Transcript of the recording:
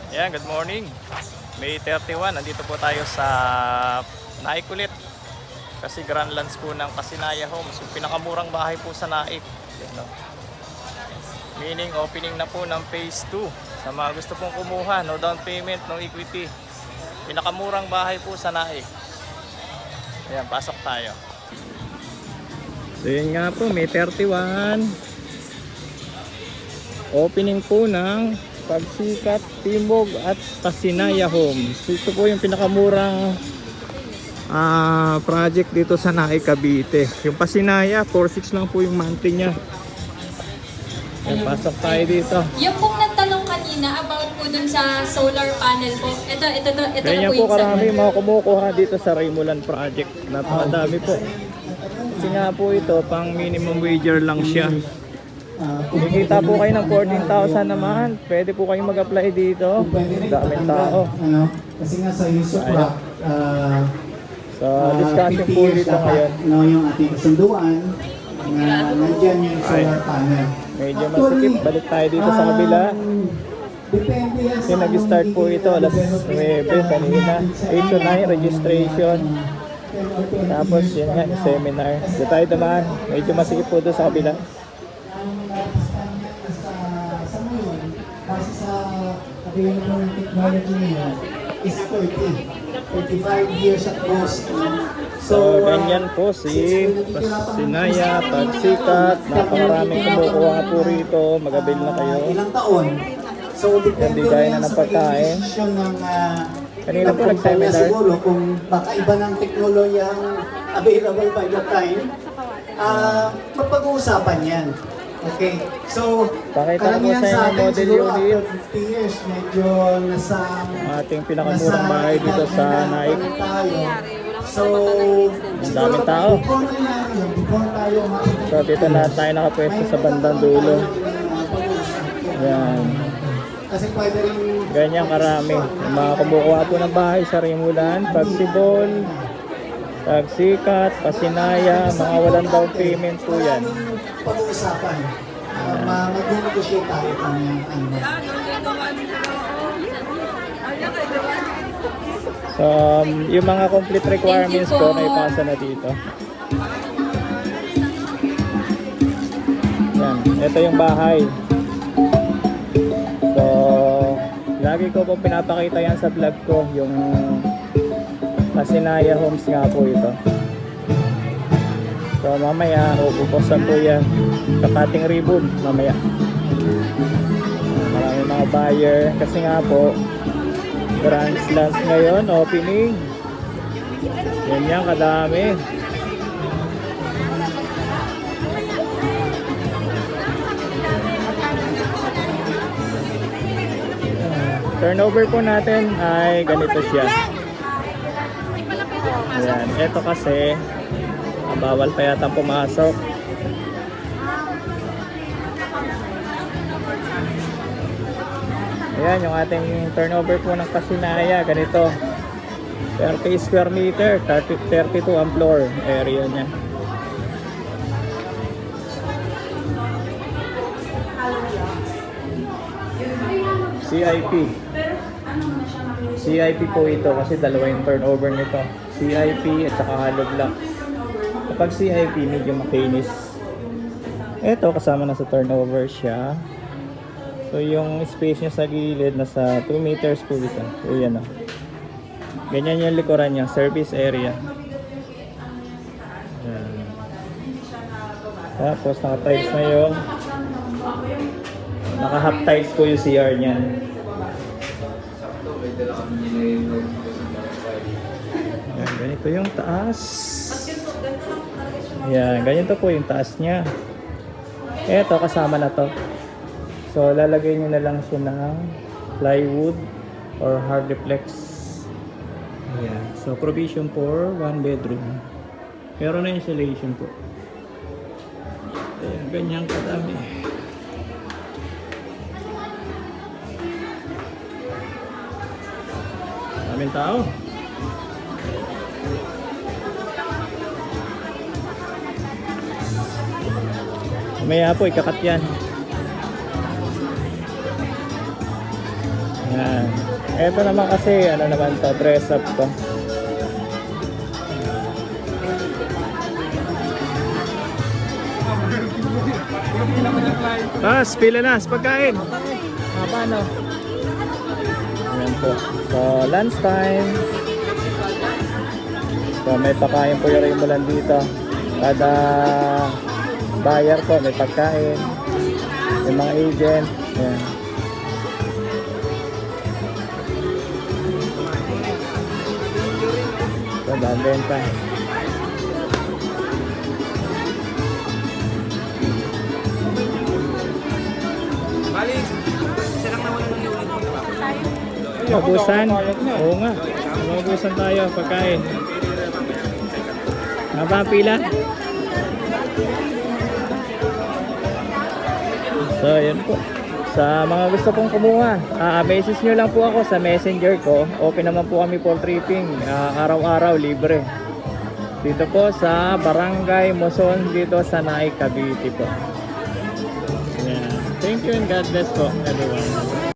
Ayan, good morning. May 31, nandito po tayo sa Naik ulit. Kasi grand launch po ng Pasinaya Homes. Yung pinakamurang bahay po sa Naik. Ayan, no? Meaning opening na po ng phase 2. Sa mga gusto pong kumuha, no down payment, no equity. Pinakamurang bahay po sa Naik. Ayan, pasok tayo. So yun nga po, may 31. Opening po ng Pagsikat, Timog at Pasinaya Homes. Ito po yung pinakamurang project dito sa Naik, Cavite. Yung Pasinaya, 4.6 lang po yung monthly niya. Ayan, pasok tayo dito. Yung pong nagtanong kanina about po dun sa solar panel po. Ito Ganyan na po po yung karami mga kumukuha dito sa Raymulan Project. Napakadami po. Kasi nga po ito, pang minimum wager lang siya. Kikita po kayo ng 14,000 naman. Pwede po kayong mag-apply dito. Daming tao. Kasi nga sa Yusuprap, So, discussion po dito ngayon. yung ating kasunduan na nandyan yung solar panel. Medyo masikip. Balik tayo dito sa kabila. Depende yan sa Yung nag-start po ito alas 9 kanina. 8 to 9 registration. Tapos yun nga, seminar. Dito tayo naman. Medyo masikip po doon sa kabila. sa ngayon, kasi sa available ng technology ngayon, is 35 years at most. So, ganyan po si Pasinaya, Pagsikat. Napakaraming kumukuha po rito. Mag-avail na kayo. Ilang taon. So, depende Hindi gaya rin na sa napagkain. desisyon ng Kanina po ng nag-seminar. kumpanya siguro kung baka iba ng teknolohiyang available by the time. Mapag-uusapan yan. Okay. So, Pakita ko karamihan sa inyo sa atin model siguro unit. after 50 years, medyo nasa Ating pinakamurang bahay dito sa Naik. tayo. So, Ang daming tao. before nangyari, before tayo So, dito na tayo nakapwesto sa bandang dulo. Yan. kasi pwede rin Ganyan karami. Yung mga kumukuha po ng bahay sa Raymulan, Pagsibol, Pagsikat, Pasinaya, mga walang down payment po yan. pag-uusapan. Mag-negotiate tayo kung ano. So, yung mga complete requirements po na ipasa na dito. Yan, ito yung bahay. So, lagi ko po pinapakita yan sa vlog ko, yung Pasinaya Homes nga po ito. So, mamaya, upuposan po yan. Kakating ribbon, mamaya. Maraming mga buyer. Kasi nga po, grand launch ngayon, opening. Yan yan, kadami. Turnover po natin ay ganito siya. Ayan, ito kasi bawal pa yata pumasok. Ayan yung ating turnover po ng Pasinaya, ganito 30 square meter, 32 ang floor area nya. CIP CIP po ito kasi dalawa yung turnover nito, CIP at saka hollow block. Kapag CIP, medyo makinis. Ito kasama na sa turnover siya. So yung space niya sa gilid nasa 2 meters po ito. So yan o. Ganyan yung likuran niya, service area. Yan. Tapos naka-tiles na yung naka-half tiles po yung CR niya. Yan, ganito yung taas. Yan, ganito po yung taas niya. Eto, kasama na to. So, lalagay nyo na lang siya ng plywood or hard reflex. Ayan. So, provision for 1 bedroom. Meron na insulation po. Ayan, ganyan kadami. Daming tao. Mamaya po, ikakat yan. Yan. Ito naman kasi, ano naman to, dress up to. Pila na, pagkain. Paano? Ayan po. So, lunch time. So, may pakain po yung Raymulan dito. Kada buyer po, may pagkain. May mga agent. Ayan. So, benta. Magusan? Oo nga. Magusan tayo pagkain. Haba ang pila? So, yun po. Sa mga gusto pong kumuha, message nyo lang po ako sa messenger ko. Open naman po kami for tripping. Araw-araw, libre. Dito po sa Barangay Moson, dito sa Naik, Cavite po. Yeah. Thank you and God bless po, everyone.